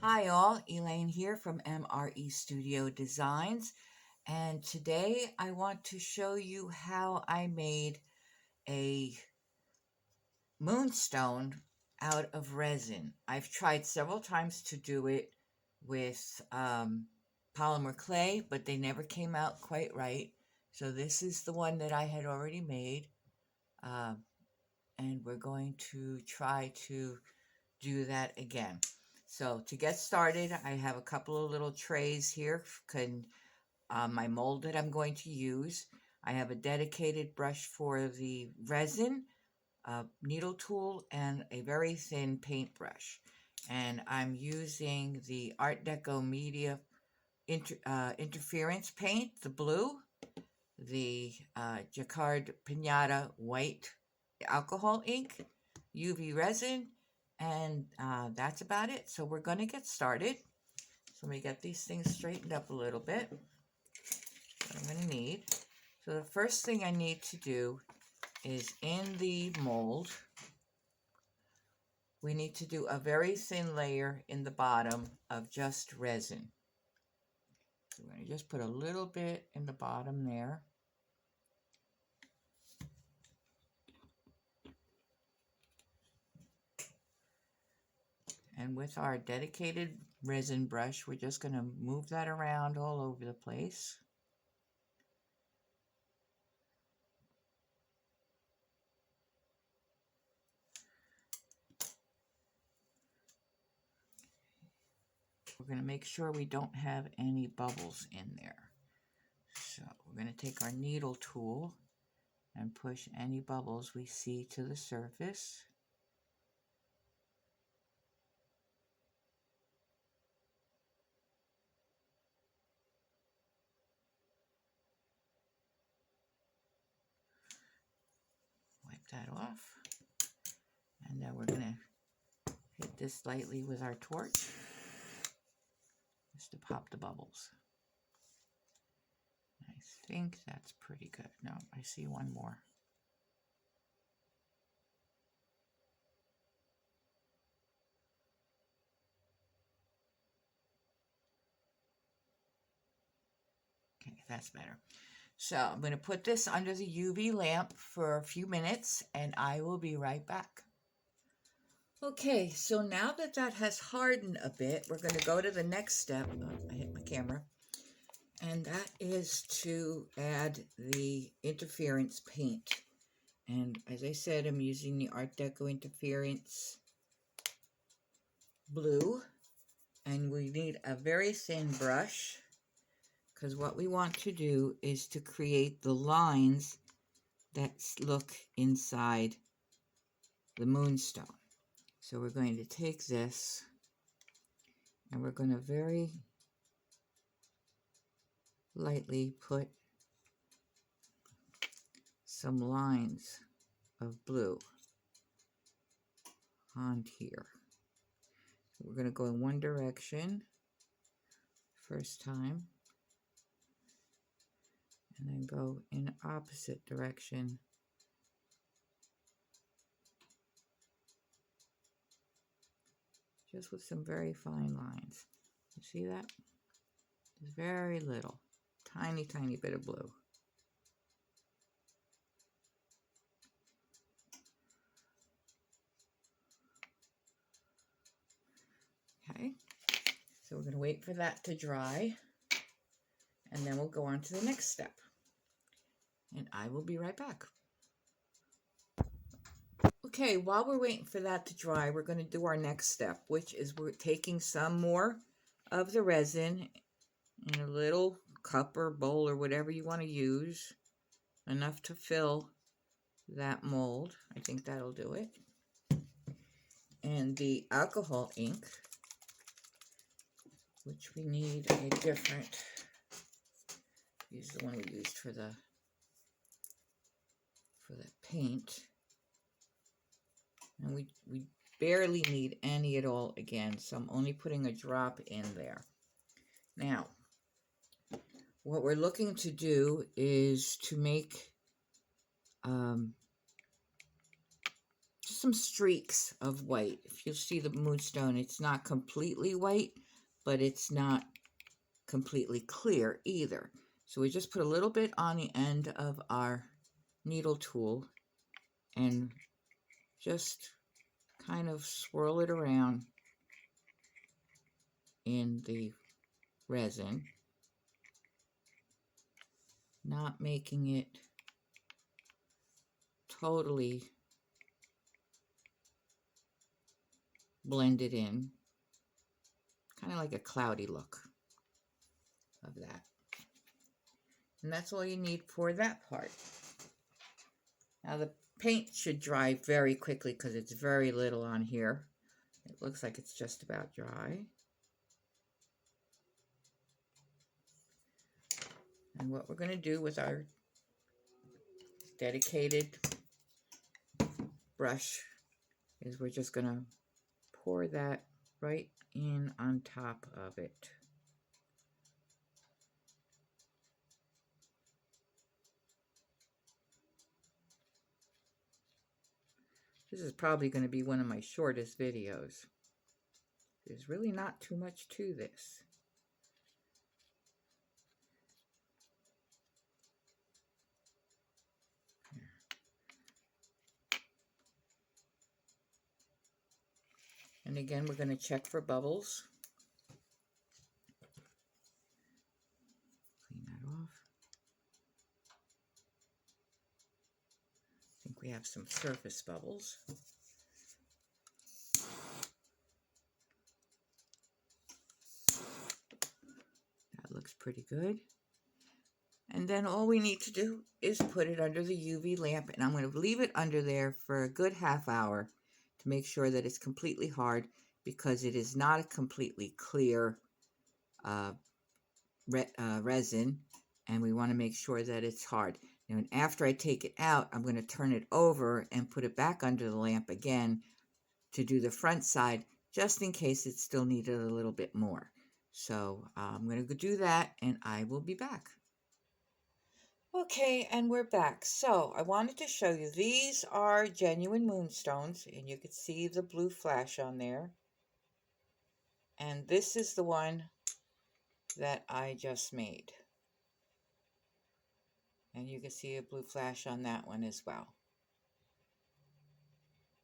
Hi all, Elaine here from MRE Studio Designs, and today I want to show you how I made a moonstone out of resin. I've tried several times to do it with polymer clay, but they never came out quite right. So this is the one that I had already made, uh, and we're going to try to do that again. So to get started, I have a couple of little trays here, my mold that I'm going to use. I have a dedicated brush for the resin, a needle tool, and a very thin paintbrush. And I'm using the Art Deco Media Interference paint, the blue, the Jacquard Pinata white alcohol ink, UV resin, and that's about it. So we're going to get started. So let me get these things straightened up a little bit. What I'm going to need. So the first thing I need to do is in the mold, we need to do a very thin layer in the bottom of just resin. So we're going to just put a little bit in the bottom there. And with our dedicated resin brush, we're just going to move that around all over the place. We're going to make sure we don't have any bubbles in there. So we're going to take our needle tool and push any bubbles we see to the surface. Wipe that off. And then we're going to hit this lightly with our torch just to pop the bubbles. I think that's pretty good. No, I see one more. Okay, that's better. So I'm going to put this under the UV lamp for a few minutes and I will be right back. Okay, so now that that has hardened a bit, we're going to go to the next step. Oh, I hit my camera. And that is to add the interference paint. And as I said, I'm using the Art Deco Interference blue. And we need a very thin brush, because what we want to do is to create the lines that look inside the moonstone. So we're going to take this and we're going to very lightly put some lines of blue on here. So we're going to go in one direction first time and then go in the opposite direction. Just with some very fine lines. You see that? There's very little, tiny, tiny bit of blue. Okay, so we're going to wait for that to dry, and then we'll go on to the next step. And I will be right back. Okay, while we're waiting for that to dry, we're going to do our next step, which is we're taking some more of the resin in a little cup or bowl or whatever you want to use, enough to fill that mold. I think that'll do it. And the alcohol ink, which we need a different, use the one we used for the paint. And we barely need any at all again, so I'm only putting a drop in there. Now, what we're looking to do is to make some streaks of white. If you see the moonstone, it's not completely white, but it's not completely clear either. So we just put a little bit on the end of our needle tool and just kind of swirl it around in the resin, not making it totally blended in, kind of like a cloudy look of that. And that's all you need for that part. Now the paint should dry very quickly because it's very little on here. It looks like it's just about dry. And what we're going to do with our dedicated brush is we're just going to pour that right in on top of it. This is probably going to be one of my shortest videos. There's really not too much to this. And again, we're going to check for bubbles. Clean that off. I think we have some surface bubbles. That looks pretty good. And then all we need to do is put it under the UV lamp, and I'm going to leave it under there for a good half hour to make sure that it's completely hard, because it is not a completely clear resin, and we want to make sure that it's hard. And after I take it out, I'm going to turn it over and put it back under the lamp again to do the front side, just in case it still needed a little bit more. So I'm going to do that, and I will be back. Okay, and we're back. So I wanted to show you, these are genuine moonstones, and you can see the blue flash on there. And this is the one that I just made. And you can see a blue flash on that one as well.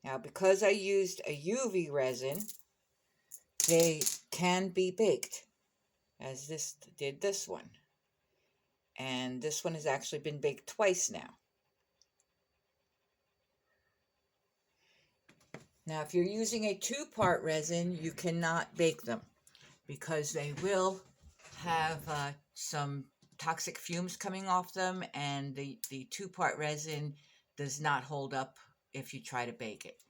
Now, because I used a UV resin, they can be baked, as this did this one. And this one has actually been baked twice now. Now, if you're using a 2-part resin, you cannot bake them because they will have some toxic fumes coming off them, and the 2-part resin does not hold up if you try to bake it.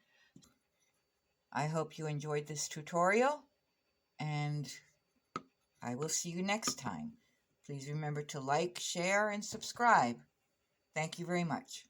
I hope you enjoyed this tutorial, and I will see you next time. Please remember to like, share, and subscribe. Thank you very much.